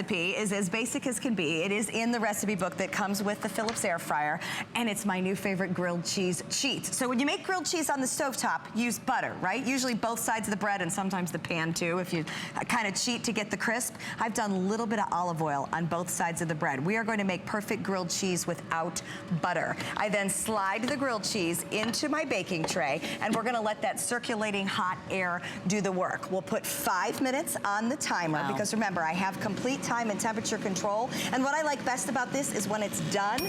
recipe is as basic as can be. It is in the recipe book that comes with the Philips air fryer, and it's my new favorite grilled cheese cheat. So when you make grilled cheese on the stovetop, use butter, right? Usually both sides of the bread and sometimes the pan too, if you kind of cheat to get the crisp. I've done a little bit of olive oil on both sides of the bread. We are going to make perfect grilled cheese without butter. I then slide the grilled cheese into my baking tray, and we're gonna let that circulating hot air do the work. We'll put 5 minutes on the timer, because remember, I have complete time and temperature control. And what I like best about this is when it's done,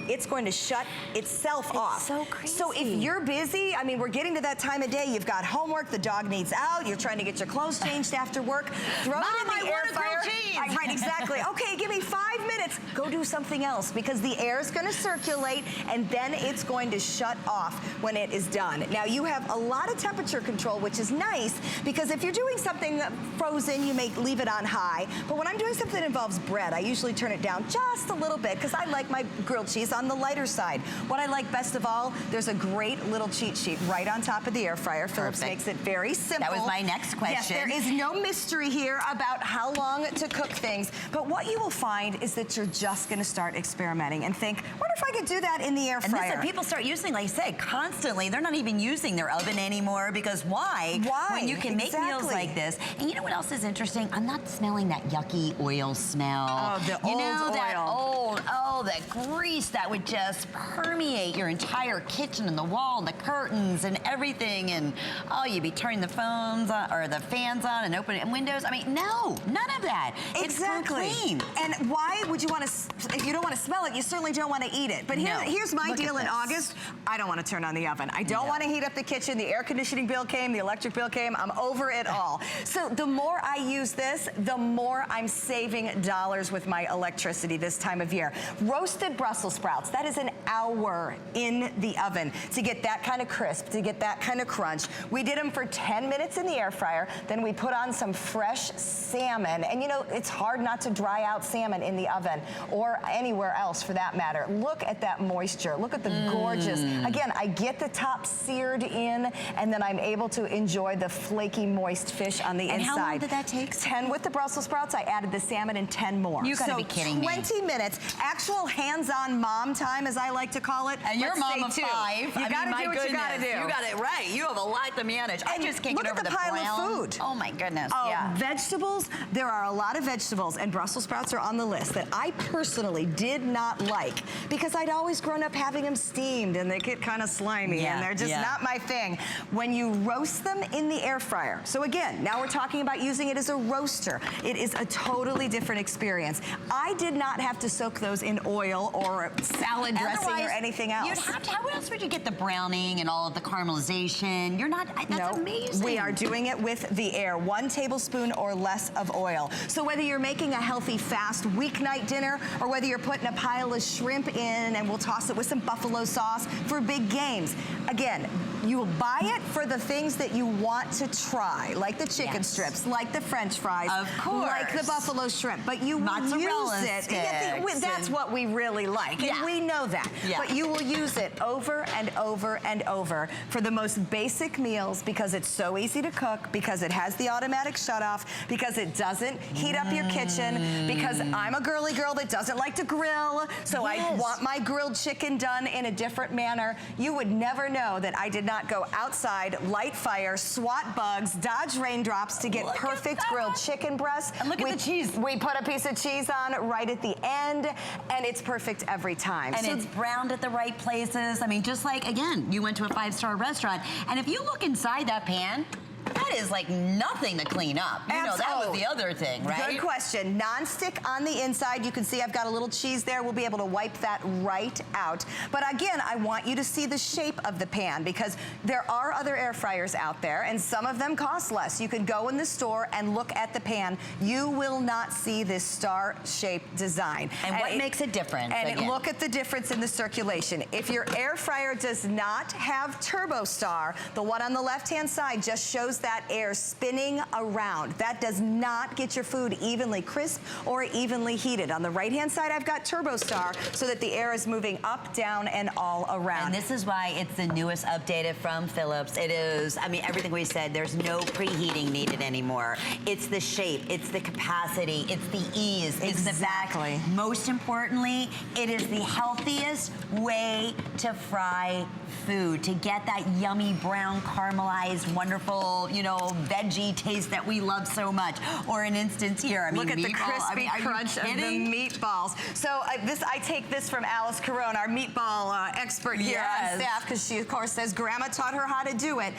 it's going to shut itself off. So crazy. So if you're busy, I mean, we're getting to that time of day, you've got homework, the dog needs out, you're trying to get your clothes changed after work, throw it in the air fryer. Right, exactly. Okay, give me 5 minutes. Go do something else, because the air is going to circulate, and then it's going to shut off when it is done. Now, you have a lot of temperature control, which is nice, because if you're doing something frozen, you may leave it on high. But when I'm doing something that involves bread, I usually turn it down just a little bit, because I like my grilled cheese on the lighter side. What I like best of all, there's a great little cheat sheet right on top of the air fryer. Philips makes it very simple. That was my next question. Yes, there is no mystery here about how long to cook things, but what you will find is that you're just going to start experimenting and think, what if I could do that in the air fryer? And this, people start using, like you said, constantly. They're not even using their oven anymore, because why? When you can make meals like this. And you know what else is interesting? I'm not smelling that yucky oil smell. Oh, the old oil. That old, that grease that would just permeate your entire kitchen and the wall and the curtains and everything. And oh, you'd be turning the phones on, or the fans on, and opening windows. I mean, no, none of that. Exactly. It's clean. And why would you want to, if you don't want to smell it, you certainly don't want to eat it. But here's my deal in August. I don't want to turn on the oven. I don't want to heat up the kitchen. The air conditioning bill came, the electric bill came. I'm over it all. So the more I use this, the more I'm saving dollars with my electricity this time of year. Roasted Brussels sprouts, that is an hour in the oven to get that kind of crisp, to get that kind of crunch. We did them for 10 minutes in the air fryer. Then we put on some fresh salmon. And you know, it's hard not to dry out salmon in the oven or anywhere else for that matter. Look at that moisture. Look at the gorgeous. Again, I get the top seared in, and then I'm able to enjoy the flaky, moist fish on the inside. And how long did that take? 10 with the Brussels sprouts. I added the salmon and 10 more. You gotta be kidding me. 20 minutes. Actual hands-on mom time, as I like to call it. And you're a mom of 5. You gotta do what you gotta do. You got it right. You have a lot to manage. I just can't get over the pile brown. of food. Oh my goodness. Oh, vegetables. There are a lot of vegetables, and Brussels sprouts are on the list that I personally did not like, because I'd always grown up having them steamed, and they get kind of slimy, and they're just not my thing. When you roast them in the air fryer, so again, now we're talking about using it as a roaster. It is a totally different experience. I did not have to soak those in oil or salad dressing or anything else. You'd have to, how else would you get the browning and all of the caramelization? You're not, that's amazing. We are doing it with the air, 1 tablespoon or less of oil. So whether you're making a healthy, fast weeknight dinner, or whether you're putting a pile of shrimp in, and we'll toss it with some buffalo sauce for big games. Again, you will buy it for the things that you want to try, like the chicken strips, like the French fries, of course, like the buffalo shrimp, but you will use it. That's what we really like, and we know that. But you will use it over and over and over for the most basic meals, because it's so easy to cook, because it has the automatic shutoff, because it doesn't heat up your kitchen, because I'm a girly girl that doesn't like to grill, so I want my grilled chicken done in a different manner. You would never know that I did not go outside, light fire, swat bugs, dodge raindrops to get perfect grilled chicken breasts. And look at the cheese. We put a piece of cheese on right at the end, and it's perfect every time. And it's browned at the right places. I mean, just like, again, you went to a 5-star restaurant, and if you look inside that pan, that is like nothing to clean up. You know, that was the other thing, right? Good question. Non-stick on the inside. You can see I've got a little cheese there. We'll be able to wipe that right out. But again, I want you to see the shape of the pan, because there are other air fryers out there, and some of them cost less. You can go in the store and look at the pan. You will not see this star-shaped design. And what makes it different? And look at the difference in the circulation. If your air fryer does not have TurboStar, the one on the left-hand side just shows shows that air spinning around. That does not get your food evenly crisp or evenly heated. On the right-hand side, I've got TurboStar so that the air is moving up, down, and all around. And this is why it's the newest updated from Philips. It is, I mean, everything we said, there's no preheating needed anymore. It's the shape, it's the capacity, it's the ease, it's the exactly. Most importantly, it is the healthiest way to fry food, to get that yummy brown caramelized wonderful, you know, veggie taste that we love so much. Or an instance here, I mean, look at the crispy crunch of the meatballs. So I take this from Alice Carone, our meatball expert here on staff, because she of course says Grandma taught her how to do it.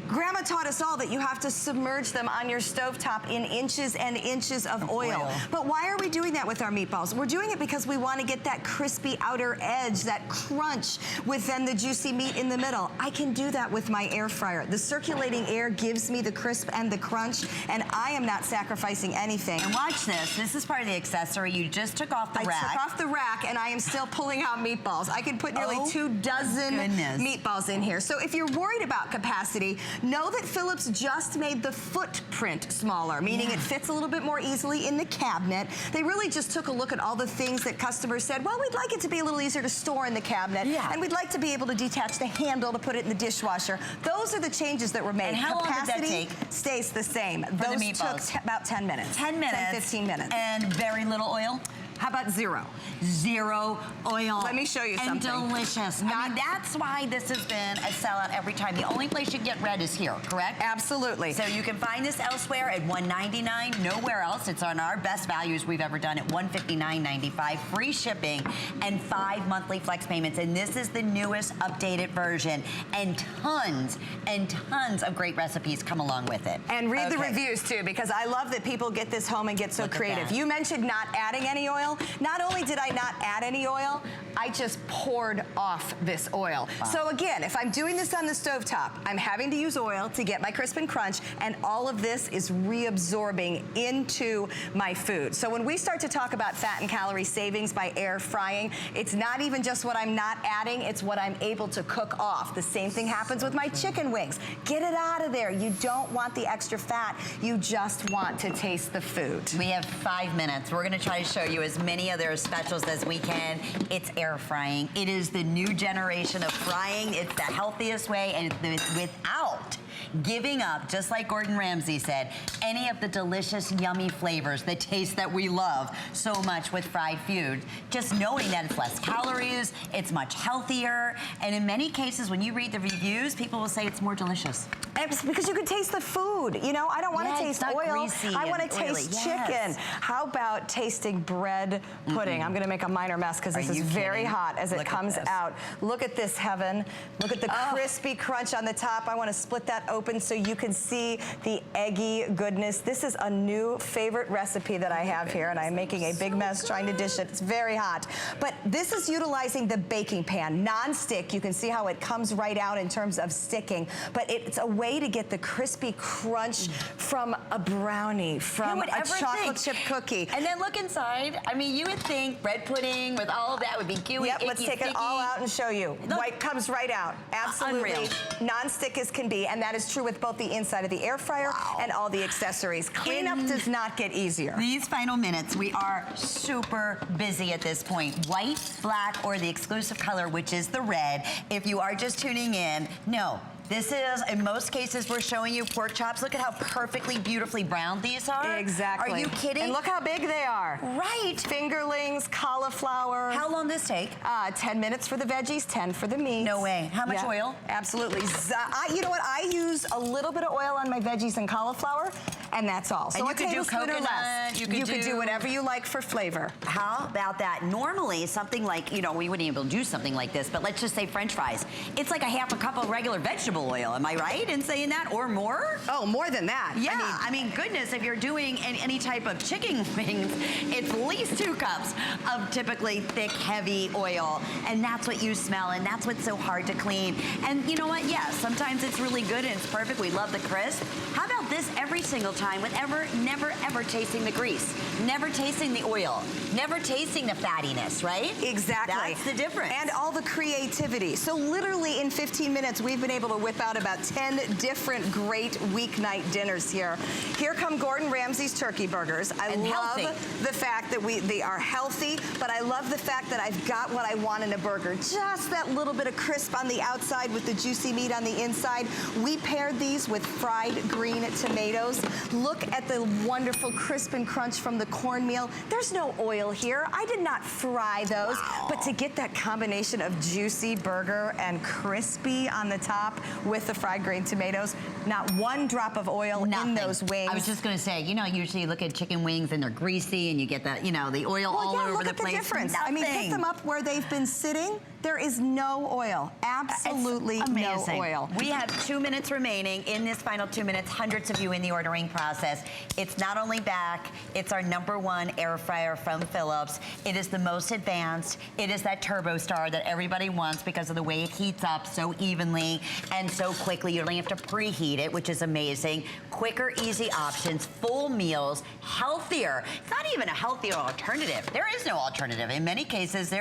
Grandma taught us all that you have to submerge them on your stovetop in inches and inches of oil. But why are we doing that with our meatballs? We're doing it because we want to get that crispy outer edge, that crunch with then the juicy meat in the middle. I can do that with my air fryer. The circulating air gives me the crisp and the crunch, and I am not sacrificing anything. And watch this. This is part of the accessory. You just took off the rack. I took off the rack, and I am still pulling out meatballs. I can put nearly 2 dozen meatballs in here. So if you're worried about capacity, know that Philips just made the footprint smaller, meaning it fits a little bit more easily in the cabinet. They really just took a look at all the things that customers said, well, we'd like it to be a little easier to store in the cabinet, and we'd like to be able to detach the handle to put it in the dishwasher. Those are the changes that were made. And how long did that take? Stays the same. For Those the meatballs? took about 10 minutes. 10 minutes. 10, 15 minutes. And very little oil? How about 0? 0 oil. Let me show you something. And delicious. I mean, that's why this has been a sellout every time. The only place you get red is here, correct? Absolutely. So you can find this elsewhere at $199, nowhere else. It's on our best values we've ever done at $159.95, free shipping, and 5 monthly flex payments. And this is the newest updated version. And tons of great recipes come along with it. And read the reviews too, because I love that people get this home and get so creative. You mentioned not adding any oil. Not only did I not add any oil, I just poured off this oil. So again, if I'm doing this on the stovetop, I'm having to use oil to get my crisp and crunch, and all of this is reabsorbing into my food. So when we start to talk about fat and calorie savings by air frying, it's not even just what I'm not adding, it's what I'm able to cook off. The same thing happens with my chicken wings. Get it out of there. You don't want the extra fat. You just want to taste the food. We have 5 minutes. We're gonna try to show you as many other specials as we can. It's air frying. It is the new generation of frying. It's the healthiest way, and it's without giving up, just like Gordon Ramsay said, any of the delicious, yummy flavors, the taste that we love so much with fried food. Just knowing that it's less calories, it's much healthier, and in many cases, when you read the reviews, people will say it's more delicious. It's because you can taste the food. You know, I don't want to taste oil. I want to taste chicken. How about tasting bread pudding? I'm going to make a minor mess because this is very hot as it comes out. Look at this, heaven. Look at the crispy crunch on the top. I want to split that open so you can see the eggy goodness. This is a new favorite recipe that I have here, and I'm making a big mess trying to dish it. It's very hot. But this is utilizing the baking pan, non-stick. You can see how it comes right out in terms of sticking, but it's a way to get the crispy crunch from a brownie, from a chocolate chip cookie. And then look inside. I mean, you would think bread pudding with all of that would be gooey, icky, let's take sticky. it all out and show you. Look. White comes right out. Absolutely. Unreal. Non-stick as can be, and that is true with both the inside of the air fryer and all the accessories. Cleanup does not get easier. These final minutes, we are super busy at this point. White, black, or the exclusive color, which is the red. If you are just tuning in, no. This is, in most cases, we're showing you pork chops. Look at how perfectly, beautifully browned these are. Exactly. Are you kidding? And look how big they are. Right. Fingerlings, cauliflower. How long does this take? 10 minutes for the veggies, 10 for the meats. No way. How much oil? Absolutely. You know what? I use a little bit of oil on my veggies and cauliflower, and that's all. So and you could do coconut. You could do whatever you like for flavor. How about that? Normally, something like, you know, we wouldn't be able to do something like this, but let's just say French fries. It's like a half a cup of regular vegetable oil. Am I right in saying that, or more? Oh, more than that. Yeah, I mean goodness, if you're doing any type of chicken wings, it's at least 2 cups. of typically thick, heavy oil. And that's what you smell, and that's what's so hard to clean. And you know what? Yeah, sometimes it's really good and it's perfect. We love the crisp. How about this every single time with never ever tasting the grease, never tasting the oil, never tasting the fattiness, right? Exactly. That's the difference. And all the creativity. So literally in 15 minutes, we've been able to whip out about 10 different great weeknight dinners here. Here come Gordon Ramsay's turkey burgers. I love the fact that they are healthy, but I love the fact that I've got what I want in a burger. Just that little bit of crisp on the outside with the juicy meat on the inside. We paired these with fried green tomatoes. Look at the wonderful crisp and crunch from the cornmeal. There's no oil here. I did not fry those, but to get that combination of juicy burger and crispy on the top with the fried green tomatoes, not one drop of oil in those wings. I was just gonna say, you know, usually you look at chicken wings and they're greasy and you get that, you know, the oil all over the place. Look at the difference. I mean, pick them up where they've been sitting. There is no oil. Absolutely no oil. We have 2 minutes remaining. In this final 2 minutes, hundreds of you in the ordering process. It's not only back, it's our #1 air fryer from Philips. It is the most advanced. It is that TurboStar that everybody wants because of the way it heats up so evenly and so quickly. You don't have to preheat it, which is amazing. Quicker, easy options, full meals, healthier. It's not even a healthier alternative. There is no alternative. In many cases,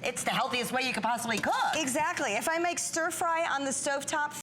it's the healthiest way you could possibly cook. Exactly. If I make stir fry on the stovetop